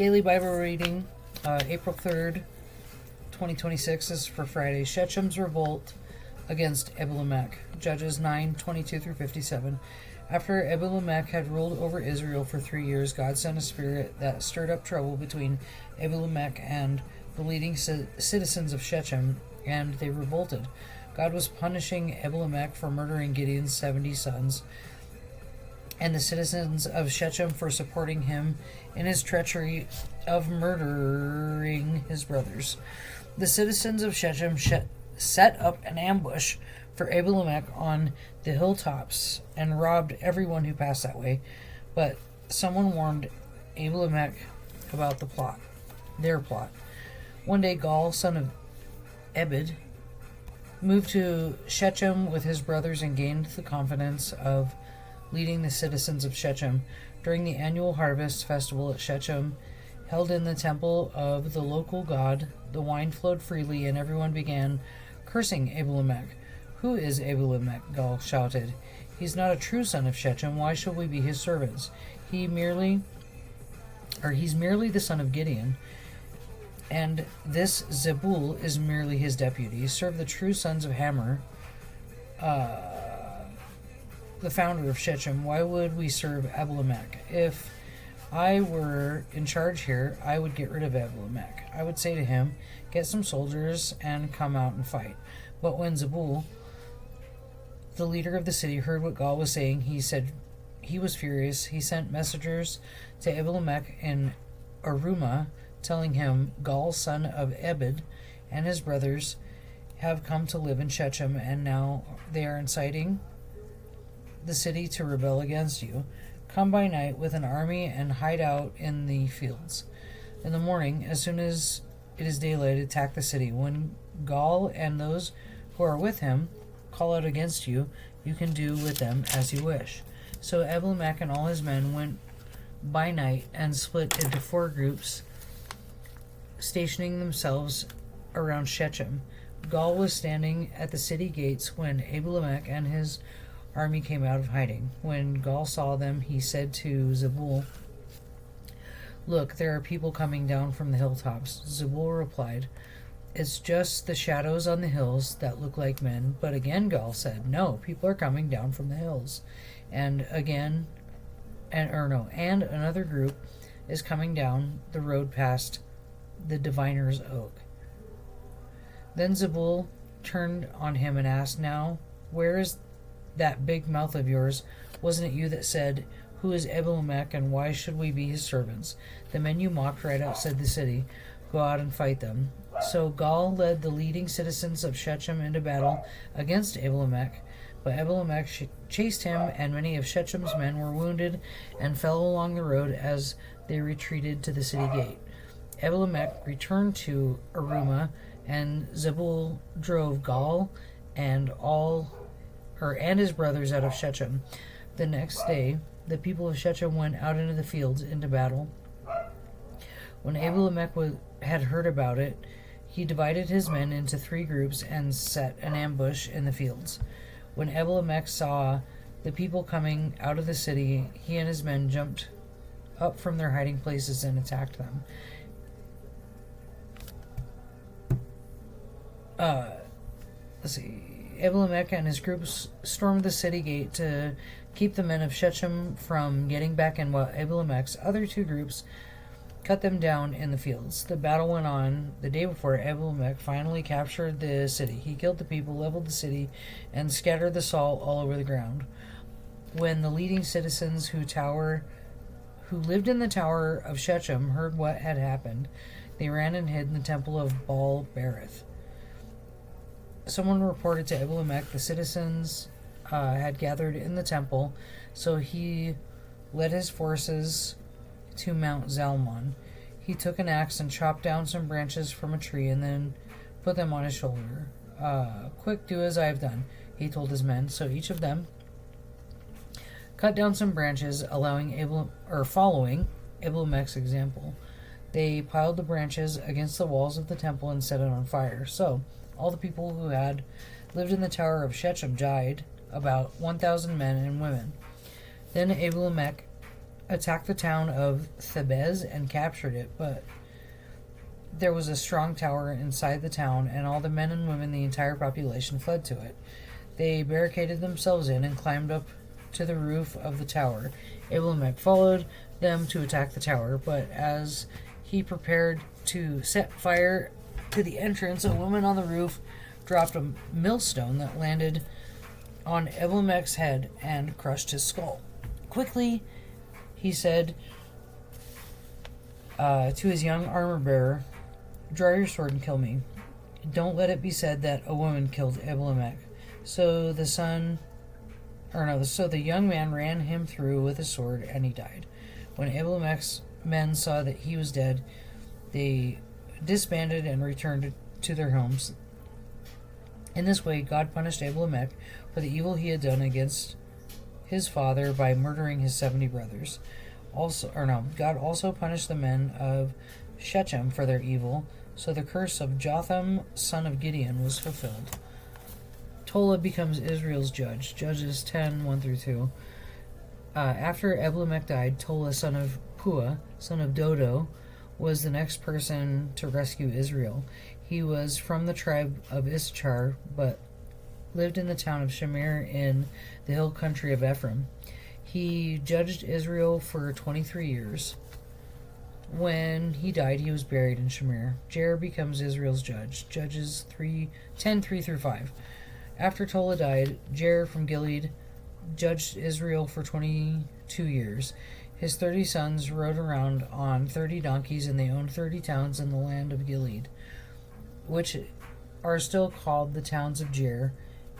Daily Bible reading, April 3rd, 2026 is for Friday. Shechem's revolt against Abimelech. Judges 9:22 through 57. After Abimelech had ruled over Israel for 3 years, God sent a spirit that stirred up trouble between Abimelech and the leading citizens of Shechem, and they revolted. God was punishing Abimelech for murdering Gideon's 70 sons, and the citizens of Shechem for supporting him in his treachery of murdering his brothers. The citizens of Shechem set up an ambush for Abimelech on the hilltops and robbed everyone who passed that way. But someone warned Abimelech about their plot. One day, Gaal, son of Ebed, moved to Shechem with his brothers and gained the confidence of leading the citizens of Shechem. During the annual harvest festival at Shechem, held in the temple of the local god, the wine flowed freely, and everyone began cursing Abimelech. "Who is Abimelech?" Gaal shouted. "He's not a true son of Shechem. Why should we be his servants? He's merely the son of Gideon, and this Zebul is merely his deputy. Serve the true sons of Hamor, the founder of Shechem. Why would we serve Abimelech? If I were in charge here, I would get rid of Abimelech. I would say to him, get some soldiers and come out and fight." But when Zebul, the leader of the city, heard what Gaal was saying, he said he was furious. He sent messengers to Abimelech in Arumah, telling him, "Gaal, son of Ebed, and his brothers have come to live in Shechem, and now they are inciting the city to rebel against you. Come by night with an army and hide out in the fields. In the morning, as soon as it is daylight, attack the city. When Gaal and those who are with him call out against you, you can do with them as you wish." So Abimelech and all his men went by night and split into 4 groups, stationing themselves around Shechem. Gaal was standing at the city gates when Abimelech and his army came out of hiding. When Gaal saw them, he said to Zebul, "Look, there are people coming down from the hilltops." Zebul replied, "It's just the shadows on the hills that look like men." But again Gaal said, "No, people are coming down from the hills." And another group is coming down the road past the diviner's oak. Then Zebul turned on him and asked, "Now, where is that big mouth of yours? Wasn't it you that said, 'Who is Abimelech, and why should we be his servants?' The men you mocked right outside the city. Go out and fight them." So Gaal led the leading citizens of Shechem into battle against Abimelech, but Abimelech chased him, and many of Shechem's men were wounded and fell along the road as they retreated to the city gate. Abimelech returned to Arumah, and Zebul drove Gaal and his brothers out of Shechem. The next day, the people of Shechem went out into the fields into battle. When Abimelech had heard about it, he divided his men into 3 groups and set an ambush in the fields. When Abimelech saw the people coming out of the city, he and his men jumped up from their hiding places and attacked them. Abimelech and his groups stormed the city gate to keep the men of Shechem from getting back in, while Abimelech's other 2 groups cut them down in the fields. The battle went on. The day before, Abimelech finally captured the city. He killed the people, leveled the city, and scattered the salt all over the ground. When the leading citizens who lived in the tower of Shechem heard what had happened, they ran and hid in the temple of Baal Berith. Someone reported to Abimelech the citizens had gathered in the temple, so he led his forces to Mount Zalmon. He took an axe and chopped down some branches from a tree and then put them on his shoulder. "Quick, do as I have done," he told his men. So each of them cut down some branches, following Abimelech's example. They piled the branches against the walls of the temple and set it on fire. So all the people who had lived in the tower of Shechem died, about 1,000 men and women. Then Abimelech attacked the town of Thebez and captured it, but there was a strong tower inside the town, and all the men and women, the entire population, fled to it. They barricaded themselves in and climbed up to the roof of the tower. Abimelech followed them to attack the tower, but as he prepared to set fire to the entrance, a woman on the roof dropped a millstone that landed on Abimelech's head and crushed his skull. Quickly, he said to his young armor-bearer, "Draw your sword and kill me. Don't let it be said that a woman killed Abimelech." So the young man ran him through with his sword, and he died. When Abimelech's men saw that he was dead, they disbanded and returned to their homes. In this way, God punished Abimelech for the evil he had done against his father by murdering his 70 brothers. God also punished the men of Shechem for their evil, so the curse of Jotham, son of Gideon, was fulfilled. Tola becomes Israel's judge. Judges 10:1-2. After Abimelech died, Tola, son of Pua, son of Dodo, was the next person to rescue Israel. He was from the tribe of Issachar, but lived in the town of Shamir in the hill country of Ephraim. He judged Israel for 23 years. When he died, he was buried in Shamir. Jair becomes Israel's judge. Judges 10:3-5. After Tola died, Jair from Gilead judged Israel for 22 years. His 30 sons rode around on 30 donkeys, and they owned 30 towns in the land of Gilead, which are still called the towns of Jair.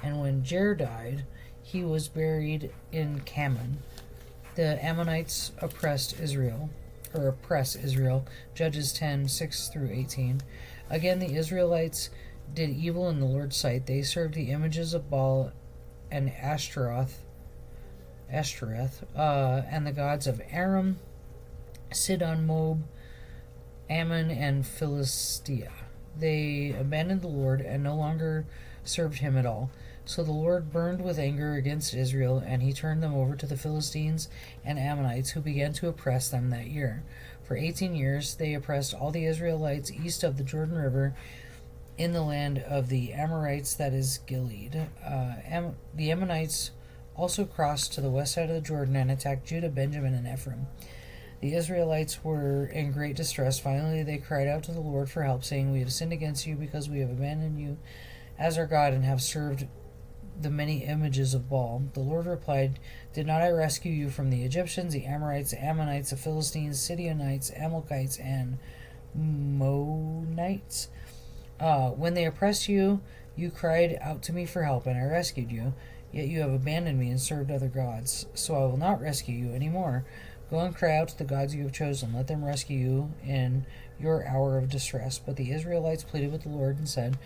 And when Jair died, he was buried in Kaman. The Ammonites oppress Israel. Judges 10:6-18. Again, the Israelites did evil in the Lord's sight. They served the images of Baal and Ashtoreth, and the gods of Aram, Sidon, Moab, Ammon, and Philistia. They abandoned the Lord and no longer served him at all. So the Lord burned with anger against Israel, and he turned them over to the Philistines and Ammonites, who began to oppress them that year. For 18 years they oppressed all the Israelites east of the Jordan River in the land of the Amorites, that is Gilead. The Ammonites also crossed to the west side of the Jordan and attacked Judah, Benjamin, and Ephraim. The Israelites were in great distress. Finally, they cried out to the Lord for help, saying, "We have sinned against you because we have abandoned you as our God and have served the many images of Baal." The Lord replied, "Did not I rescue you from the Egyptians, the Amorites, the Ammonites, the Philistines, Sidonites, Amalekites, and Moabites? When they oppressed you, you cried out to me for help, and I rescued you. Yet you have abandoned me and served other gods. So I will not rescue you any more. Go and cry out to the gods you have chosen. Let them rescue you in your hour of distress." But the Israelites pleaded with the Lord and said,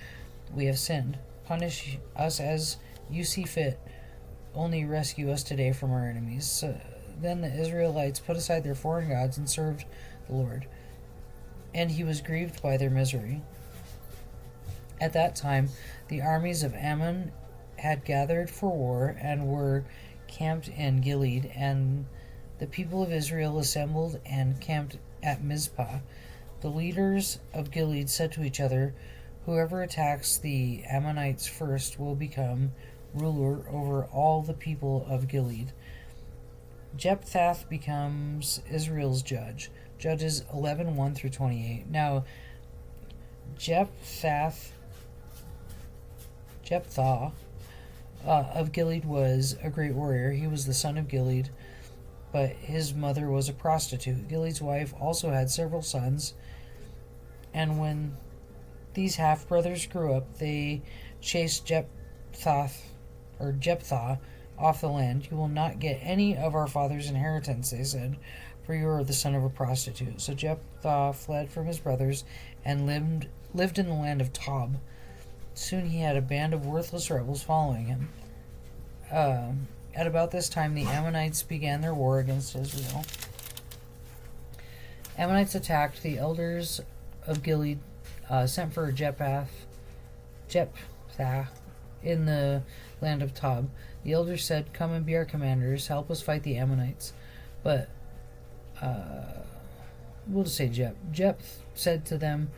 "We have sinned. Punish us as you see fit. Only rescue us today from our enemies." So then the Israelites put aside their foreign gods and served the Lord, and he was grieved by their misery. At that time, the armies of Ammon had gathered for war and were camped in Gilead, and the people of Israel assembled and camped at Mizpah. The leaders of Gilead said to each other, "Whoever attacks the Ammonites first will become ruler over all the people of Gilead." Jephthah becomes Israel's judge. Judges 11:1-28. Now, Jephthah of Gilead was a great warrior. He was the son of Gilead, but his mother was a prostitute. Gilead's wife also had several sons, and when these half-brothers grew up, they chased Jephthah off the land. "You will not get any of our father's inheritance," they said, "for you are the son of a prostitute." So Jephthah fled from his brothers and lived in the land of Tob. Soon he had a band of worthless rebels following him. At about this time, the Ammonites began their war against Israel. Ammonites attacked. The elders of Gilead sent for Jephthah in the land of Tob. The elders said, "Come and be our commanders. Help us fight the Ammonites." But we'll just say Jep. Jep said to them,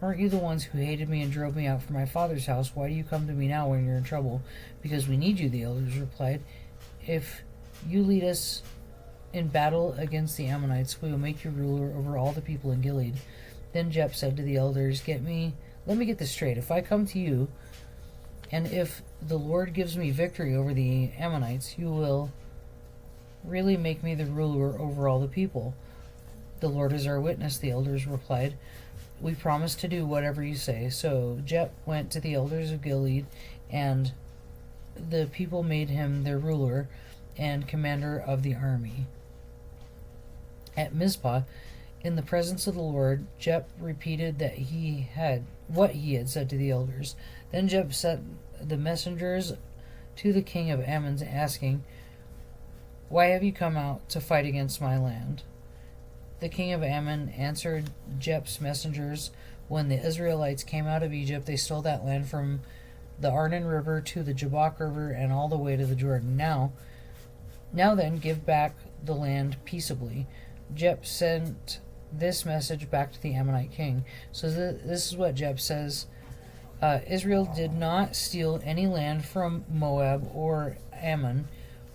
"Aren't you the ones who hated me and drove me out from my father's house? Why do you come to me now when you're in trouble?" "Because we need you," the elders replied. "If you lead us in battle against the Ammonites, we will make you ruler over all the people in Gilead." Then Jep said to the elders, let me get this straight. If I come to you, and if the Lord gives me victory over the Ammonites, you will really make me the ruler over all the people." "The Lord is our witness," the elders replied. "We promise to do whatever you say." So Jep went to the elders of Gilead, and the people made him their ruler and commander of the army. At Mizpah, in the presence of the Lord, Jep repeated what he had said to the elders. Then Jep sent the messengers to the king of Ammon, asking, "Why have you come out to fight against my land?" The king of Ammon answered Jep's messengers, "When the Israelites came out of Egypt, they stole that land from the Arnon River to the Jabbok River and all the way to the Jordan. Now then, give back the land peaceably." Jep sent this message back to the Ammonite king. So this is what Jep says. Israel did not steal any land from Moab or Ammon.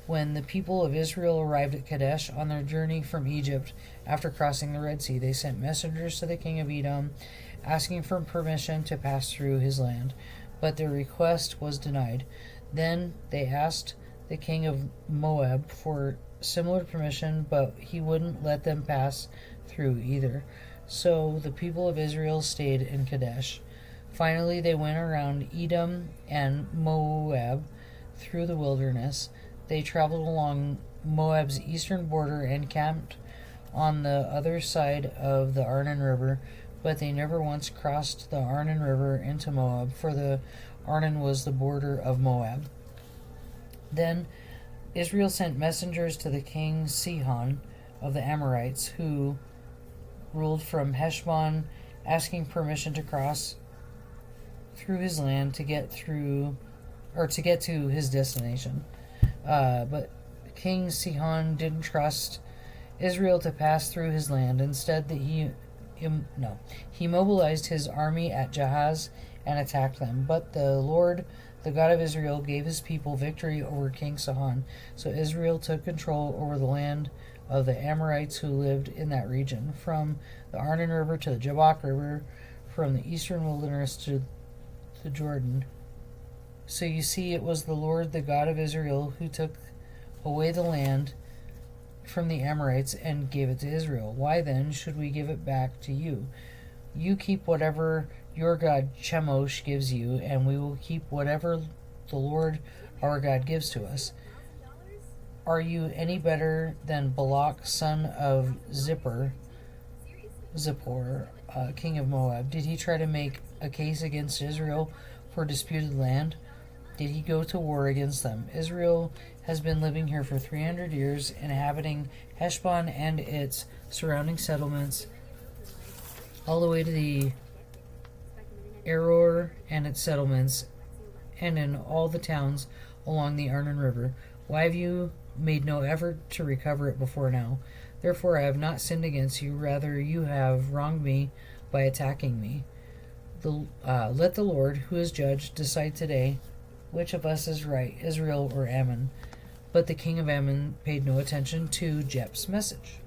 When the people of Israel arrived at Kadesh on their journey from Egypt after crossing the Red Sea, they sent messengers to the king of Edom asking for permission to pass through his land, but their request was denied. Then they asked the king of Moab for similar permission, but he wouldn't let them pass through either. So the people of Israel stayed in Kadesh. Finally, they went around Edom and Moab through the wilderness. They traveled along Moab's eastern border and camped on the other side of the Arnon River, but they never once crossed the Arnon River into Moab, for the Arnon was the border of Moab. Then Israel sent messengers to the king Sihon of the Amorites, who ruled from Heshbon, asking permission to cross through his land to get to his destination. But King Sihon didn't trust Israel to pass through his land. Instead, he mobilized his army at Jahaz and attacked them. But the Lord, the God of Israel, gave his people victory over King Sihon. So Israel took control over the land of the Amorites who lived in that region, from the Arnon River to the Jabbok River, from the eastern wilderness to the Jordan. So you see, it was the Lord, the God of Israel, who took away the land from the Amorites and gave it to Israel. Why then should we give it back to you? You keep whatever your God Chemosh gives you, and we will keep whatever the Lord our God gives to us. Are you any better than Balak, son of Zippor, king of Moab? Did he try to make a case against Israel for disputed land? Did he go to war against them? Israel has been living here for 300 years, inhabiting Heshbon and its surrounding settlements, all the way to the Aror and its settlements, and in all the towns along the Arnon River. Why have you made no effort to recover it before now? Therefore I have not sinned against you, rather you have wronged me by attacking me. Let the Lord, who is judge, decide today which of us is right, Israel or Ammon. But the king of Ammon paid no attention to Jep's message.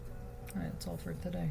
Alright, that's all for today.